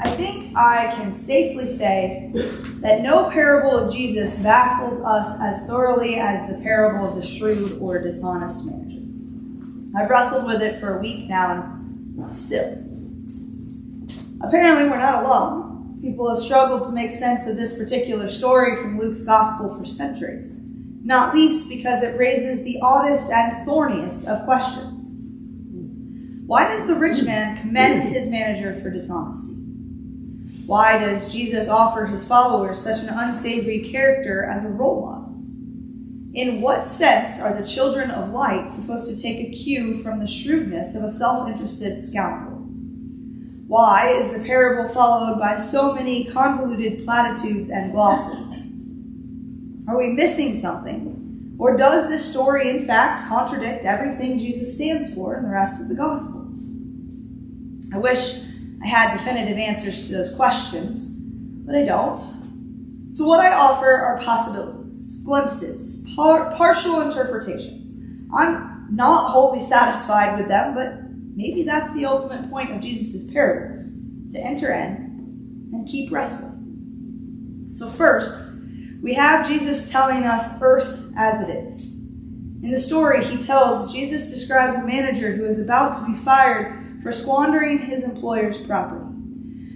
I think I can safely say that no parable of Jesus baffles us as thoroughly as the parable of the shrewd or dishonest manager. I've wrestled with it for a week now, and still. Apparently, we're not alone. People have struggled to make sense of this particular story from Luke's gospel for centuries, not least because it raises the oddest and thorniest of questions. Why does the rich man commend his manager for dishonesty? Why does Jesus offer his followers such an unsavory character as a role model? In what sense are the children of light supposed to take a cue from the shrewdness of a self-interested scoundrel? Why is the parable followed by so many convoluted platitudes and glosses? Are we missing something? Or does this story, in fact, contradict everything Jesus stands for in the rest of the Gospels? I wish I had definitive answers to those questions, but I don't. So what I offer are possibilities, glimpses, partial interpretations. I'm not wholly satisfied with them, but maybe that's the ultimate point of Jesus' parables, to enter in and keep wrestling. So first, we have Jesus telling us earth as it is. In the story he tells, Jesus describes a manager who is about to be fired for squandering his employer's property.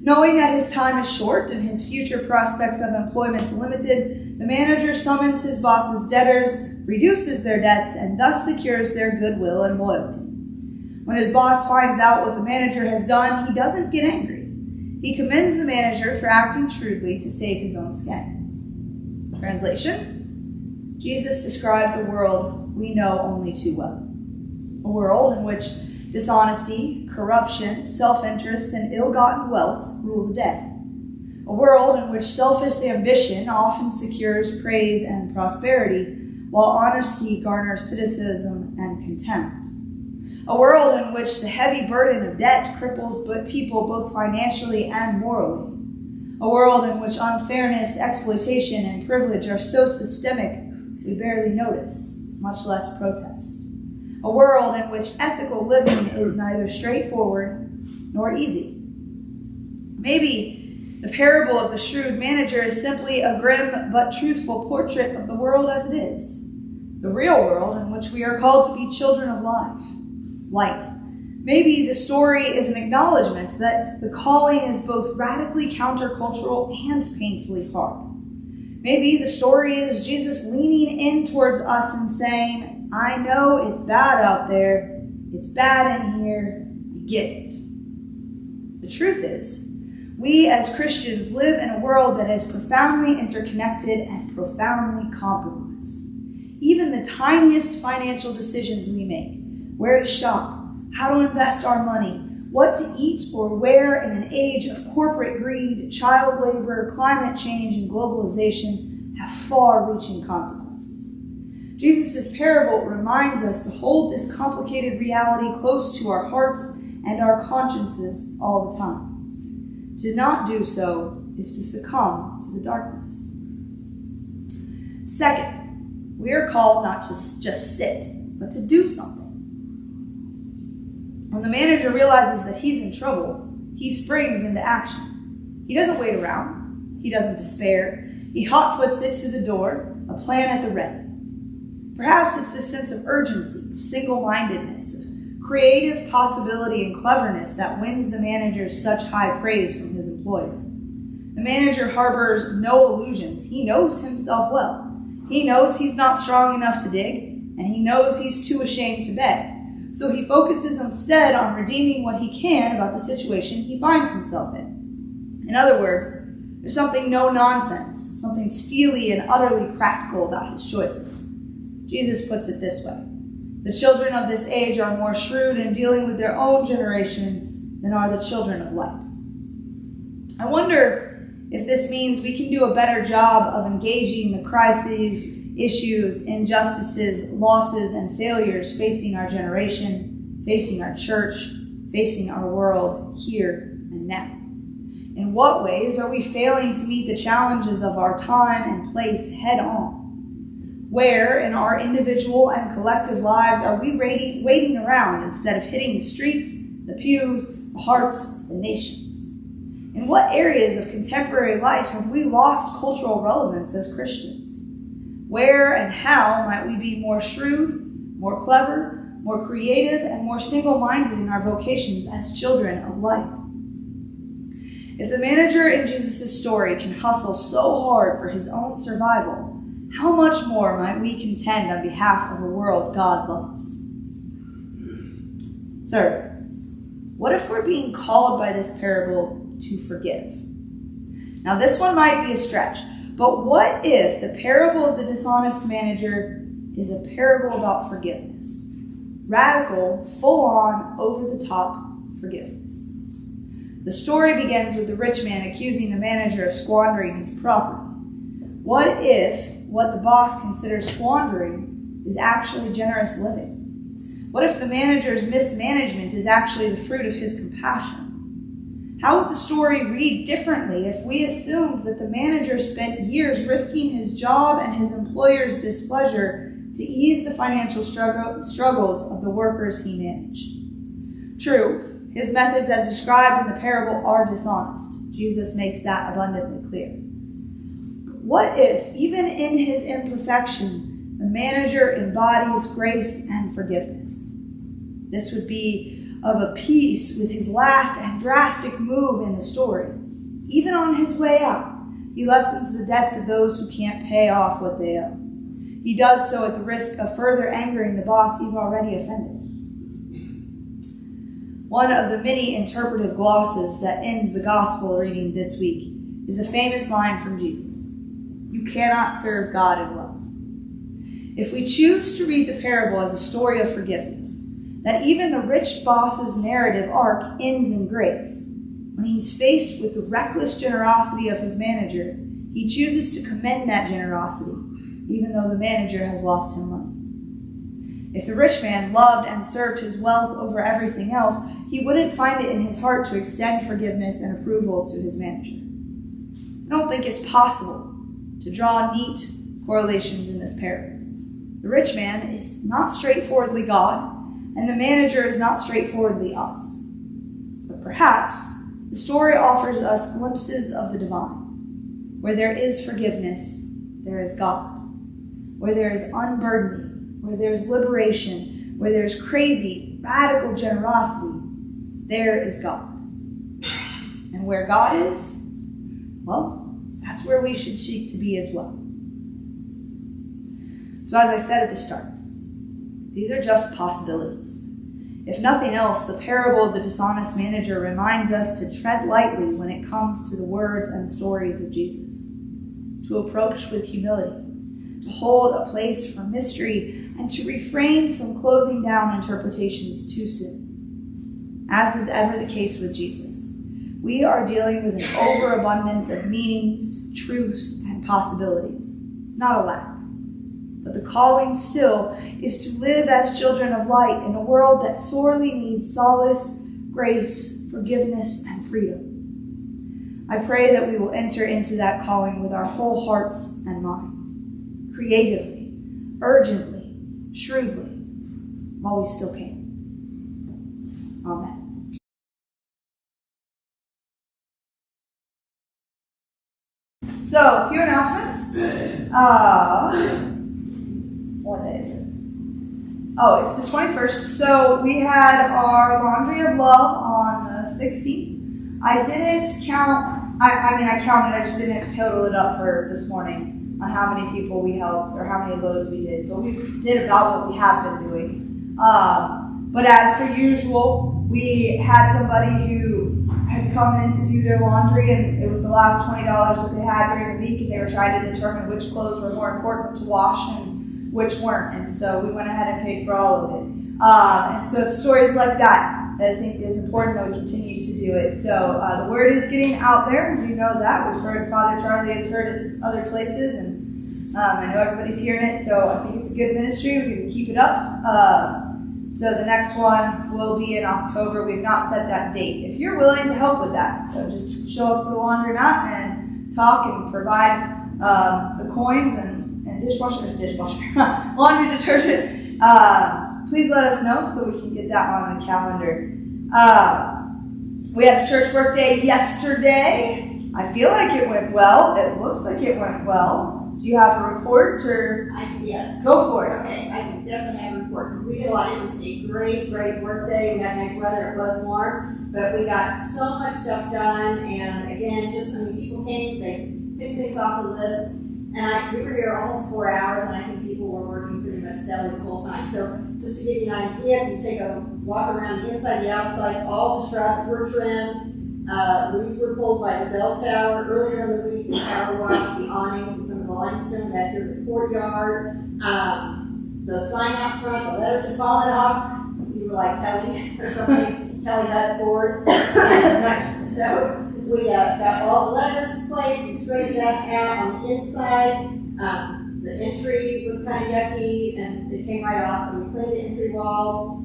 Knowing that his time is short and his future prospects of employment limited, the manager summons his boss's debtors, reduces their debts, and thus secures their goodwill and loyalty. When his boss finds out what the manager has done, he doesn't get angry. He commends the manager for acting shrewdly to save his own skin. Translation: Jesus describes a world we know only too well. A world in which dishonesty, corruption, self-interest, and ill-gotten wealth rule the day. A world in which selfish ambition often secures praise and prosperity, while honesty garners cynicism and contempt. A world in which the heavy burden of debt cripples people both financially and morally. A world in which unfairness, exploitation, and privilege are so systemic we barely notice, much less protest. A world in which ethical living is neither straightforward nor easy. Maybe the parable of the shrewd manager is simply a grim but truthful portrait of the world as it is. The real world in which we are called to be children of light. Maybe the story is an acknowledgement that the calling is both radically countercultural and painfully hard. Maybe the story is Jesus leaning in towards us and saying, I know it's bad out there, it's bad in here, I get it. The truth is, we as Christians live in a world that is profoundly interconnected and profoundly compromised. Even the tiniest financial decisions we make, where to shop, how to invest our money, what to eat or wear in an age of corporate greed, child labor, climate change, and globalization have far-reaching consequences. Jesus' parable reminds us to hold this complicated reality close to our hearts and our consciences all the time. To not do so is to succumb to the darkness. Second, we are called not to just sit, but to do something. When the manager realizes that he's in trouble, he springs into action. He doesn't wait around. He doesn't despair. He hot-foots it to the door, a plan at the ready. Perhaps it's this sense of urgency, of single-mindedness, of creative possibility and cleverness that wins the manager such high praise from his employer. The manager harbors no illusions. He knows himself well. He knows he's not strong enough to dig, and he knows he's too ashamed to beg. So he focuses instead on redeeming what he can about the situation he finds himself in. In other words, there's something no-nonsense, something steely and utterly practical about his choices. Jesus puts it this way: the children of this age are more shrewd in dealing with their own generation than are the children of light. I wonder if this means we can do a better job of engaging the crises, issues, injustices, losses, and failures facing our generation, facing our church, facing our world here and now. In what ways are we failing to meet the challenges of our time and place head on? Where in our individual and collective lives are we waiting around instead of hitting the streets, the pews, the hearts, the nations? In what areas of contemporary life have we lost cultural relevance as Christians? Where and how might we be more shrewd, more clever, more creative, and more single-minded in our vocations as children of light? If the manager in Jesus' story can hustle so hard for his own survival, how much more might we contend on behalf of a world God loves? Third, what if we're being called by this parable to forgive? Now, this one might be a stretch, but what if the parable of the dishonest manager is a parable about forgiveness? Radical, full-on, over-the-top forgiveness. The story begins with the rich man accusing the manager of squandering his property. What if what the boss considers squandering is actually generous living? What if the manager's mismanagement is actually the fruit of his compassion? How would the story read differently if we assumed that the manager spent years risking his job and his employer's displeasure to ease the financial struggles of the workers he managed? True, his methods as described in the parable are dishonest. Jesus makes that abundantly clear. What if, even in his imperfection, the manager embodies grace and forgiveness? This would be of a piece with his last and drastic move in the story. Even on his way out, he lessens the debts of those who can't pay off what they owe. He does so at the risk of further angering the boss he's already offended. One of the many interpretive glosses that ends the gospel reading this week is a famous line from Jesus. You cannot serve God and wealth. If we choose to read the parable as a story of forgiveness, that even the rich boss's narrative arc ends in grace, when he's faced with the reckless generosity of his manager, he chooses to commend that generosity, even though the manager has lost him money. If the rich man loved and served his wealth over everything else, he wouldn't find it in his heart to extend forgiveness and approval to his manager. I don't think it's possible to draw neat correlations in this parable. The rich man is not straightforwardly God, and the manager is not straightforwardly us. But perhaps the story offers us glimpses of the divine. Where there is forgiveness, there is God. Where there is unburdening, where there is liberation, where there is crazy, radical generosity, there is God. And where God is, well, that's where we should seek to be as well. So as I said at the start, these are just possibilities. If nothing else, the parable of the dishonest manager reminds us to tread lightly when it comes to the words and stories of Jesus, to approach with humility, to hold a place for mystery, and to refrain from closing down interpretations too soon. As is ever the case with Jesus, we are dealing with an overabundance of meanings, truths, and possibilities, not a lack. But the calling still is to live as children of light in a world that sorely needs solace, grace, forgiveness, and freedom. I pray that we will enter into that calling with our whole hearts and minds, creatively, urgently, shrewdly, while we still can. Amen. So, a few announcements. What day is it? Oh, it's the 21st. So we had our Laundry of Love on the 16th. I didn't count, I counted, I just didn't total it up for this morning on how many people we helped or how many loads we did. But we did about what we have been doing. But as per usual, we had somebody who had come in to do their laundry, and it was the last $20 that they had during the week, and they were trying to determine which clothes were more important to wash and which weren't. And so we went ahead and paid for all of it. And so stories like that I think is important that we continue to do it. So the word is getting out there. You know that. We've heard Father Charlie has heard it other places, and I know everybody's hearing it. So I think it's a good ministry. We can keep it up. So the next one will be in October. We've not set that date. If you're willing to help with that, so just show up to the laundromat and talk and provide the coins and dishwasher, laundry detergent. Please let us know so we can get that on the calendar. We had a church work day yesterday. I feel like it went well. It looks like it went well. Do you have a report or? Yes. Go for it. Okay, I can definitely have a report because we did a lot. It was a great work day. We had nice weather. It was warm, but we got so much stuff done. And again, people came, they picked things off the list. And we were here almost 4 hours, and I think people were working pretty much steadily the whole time. So just to give you an idea, if you take a walk around the inside, the outside, all the shrubs were trimmed. Leaves were pulled by the bell tower. Earlier in the week, we power washed the awnings and some of the limestone back here in the courtyard. The sign out front, the letters had fallen off. You were like Kelly or something, Kelly Hutto-Ford. Nice. So we got all the letters placed and straightened out on the inside. The entry was kind of yucky and it came right off, so we cleaned the entry walls.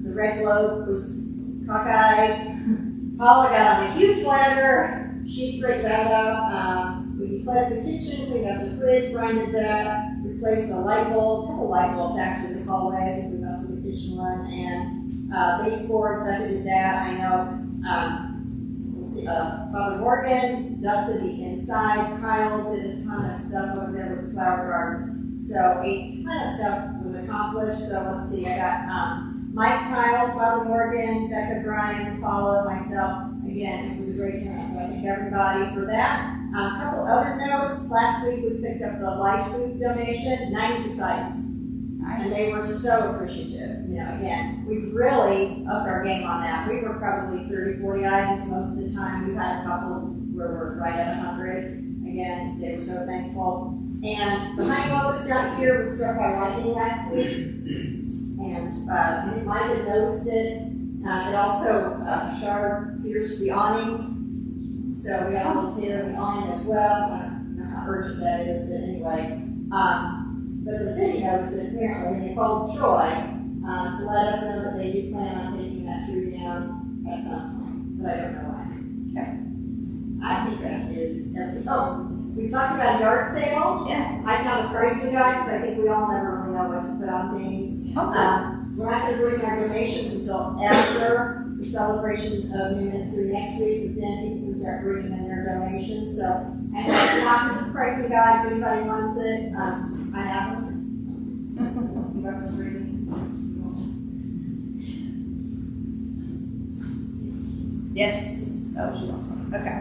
The red globe was cockeyed. Paula got on a huge ladder. She straightened that out. We decluttered the kitchen, cleaned out the fridge, grinded that, replaced the light bulb, a couple light bulbs actually this hallway. I think we messed with the kitchen one, and baseboards. I did that. I know. Father Morgan dusted the inside. Kyle did a ton of stuff over there with the flower garden. So a ton of stuff was accomplished. So let's see. I got Mike, Kyle, Father Morgan, Becca, Brian, Paula, myself. Again, it was a great turnout. So I thank everybody for that. A couple other notes. Last week we picked up the life food donation, 96 items. Nice. And they were so appreciative. Again, we've really upped our game on that. We were probably 30, 40 items most of the time. We've had a couple where we're right at 100. Again, they were so thankful. And the honey locust got here was struck by lightning last week. And you might have noticed it. It also pierced the awning. So we got a little tear in the awning as well. I don't know how urgent that is, but anyway. But the city noticed it apparently, and they called Troy to let us know that they do plan on taking that tree down at some point, but I don't know why. Okay. I think that is everything. Oh, we've talked about a yard sale. Yeah. I found a pricing guide because I think we all never really know what to put on things. Okay. We're not going to bring our donations until after the celebration of New Ministry next week, but then people can start bringing in their donations. So, and it's not the pricing guide if anybody wants it. I have them. Yes. Oh, she wants one. Okay.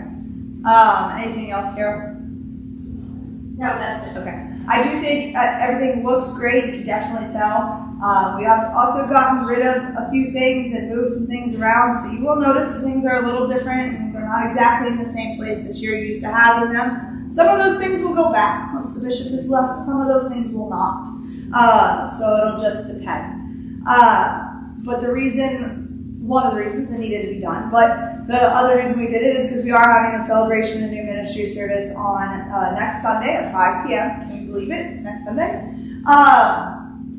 Anything else, Carol? No, that's it. Okay. I do think everything looks great. You can definitely tell. We have also gotten rid of a few things and moved some things around, so you will notice that things are a little different and they're not exactly in the same place that you're used to having them. Some of those things will go back once the bishop is left. Some of those things will not. So it'll just depend. But one of the reasons it needed to be done, but the other reason we did it is because we are having a celebration of new ministry service on next Sunday at 5 p.m. Can you believe it? It's next Sunday.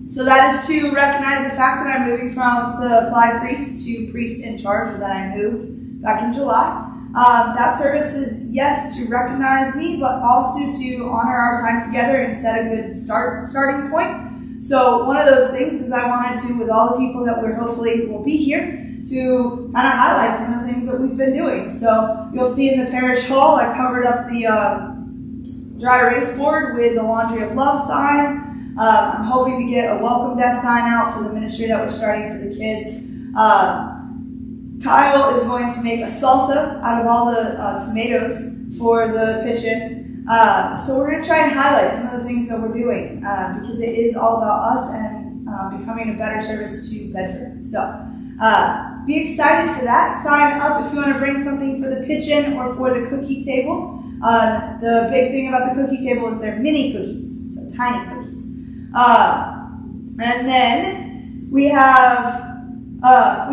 So that is to recognize the fact that I'm moving from supply priest to priest in charge, that I moved back in July. That service is, yes, to recognize me, but also to honor our time together and set a good starting point. So one of those things is I wanted to, with all the people that we're hopefully will be here, to kind of highlight some of the things that we've been doing. So you'll see in the parish hall, I covered up the dry erase board with the Laundry of Love sign. I'm hoping to get a welcome desk sign out for the ministry that we're starting for the kids. Kyle is going to make a salsa out of all the tomatoes for the kitchen. So we're going to try and highlight some of the things that we're doing because it is all about us and becoming a better service to Bedford. So be excited for that. Sign up if you want to bring something for the kitchen or for the cookie table. The big thing about the cookie table is they're mini cookies, so tiny cookies. And then we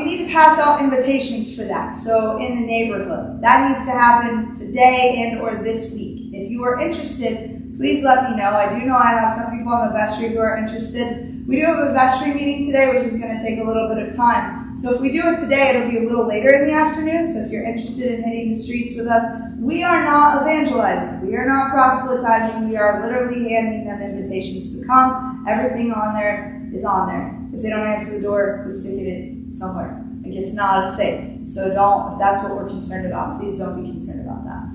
need to pass out invitations for that. So in the neighborhood, that needs to happen today and or this week. If you are interested, please let me know. I do know I have some people on the vestry who are interested. We do have a vestry meeting today, which is going to take a little bit of time. So if we do it today, it'll be a little later in the afternoon. So if you're interested in hitting the streets with us, we are not evangelizing. We are not proselytizing. We are literally handing them invitations to come. Everything on there is on there. If they don't answer the door, we stick it in somewhere. Like, it's not a thing. So if that's what we're concerned about, please don't be concerned about that.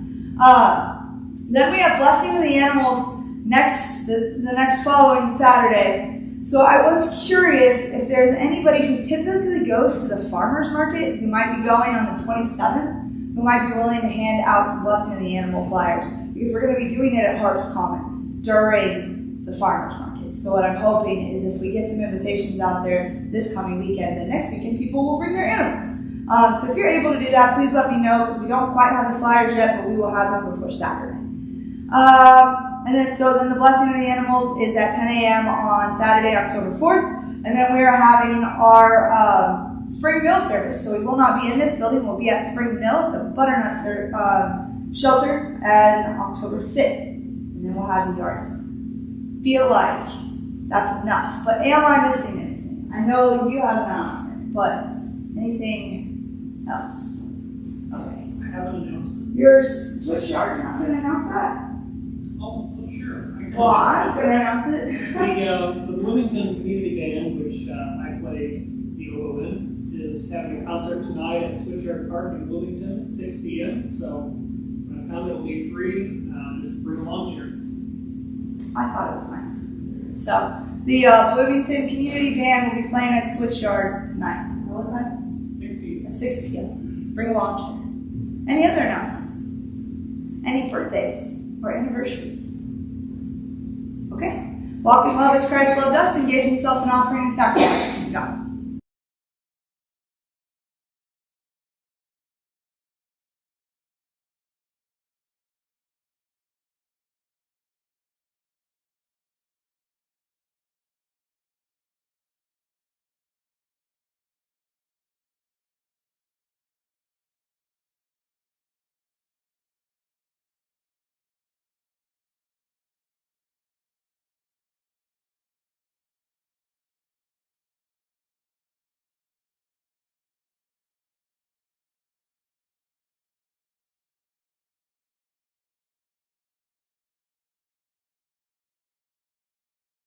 Then we have Blessing of the Animals the next following Saturday. So I was curious if there's anybody who typically goes to the farmer's market who might be going on the 27th, who might be willing to hand out some Blessing of the Animal flyers, because we're going to be doing it at Harvest Common during the farmer's market. So what I'm hoping is if we get some invitations out there this coming weekend, then next weekend people will bring their animals. So if you're able to do that, please let me know, because we don't quite have the flyers yet, but we will have them before Saturday. And then the Blessing of the Animals is at 10 a.m. on Saturday, October 4th. And then we are having our Spring Mill service. So we will not be in this building. We'll be at Spring Mill at the Butternut Shelter on October 5th. And then we'll have the yard sale. Feel like that's enough. But am I missing anything? I know you have an announcement, but anything else? Okay. I have an announcement. Your switch yard, you're not going to announce that? Oh, well, sure. Well, I was going to announce it. The Bloomington Community Band, which I play the oboe in, is having a concert tonight at Switchyard Park in Bloomington at 6 p.m. So when I come, it'll be free. Just bring along shirt. I thought it was nice. So the Bloomington Community Band will be playing at Switchyard tonight. What time? 6 p.m. At 6 p.m. Bring along shirt. Any other announcements? Any birthdays or anniversaries? Okay. Walk in love as Christ loved us and gave himself an offering and sacrifice to God.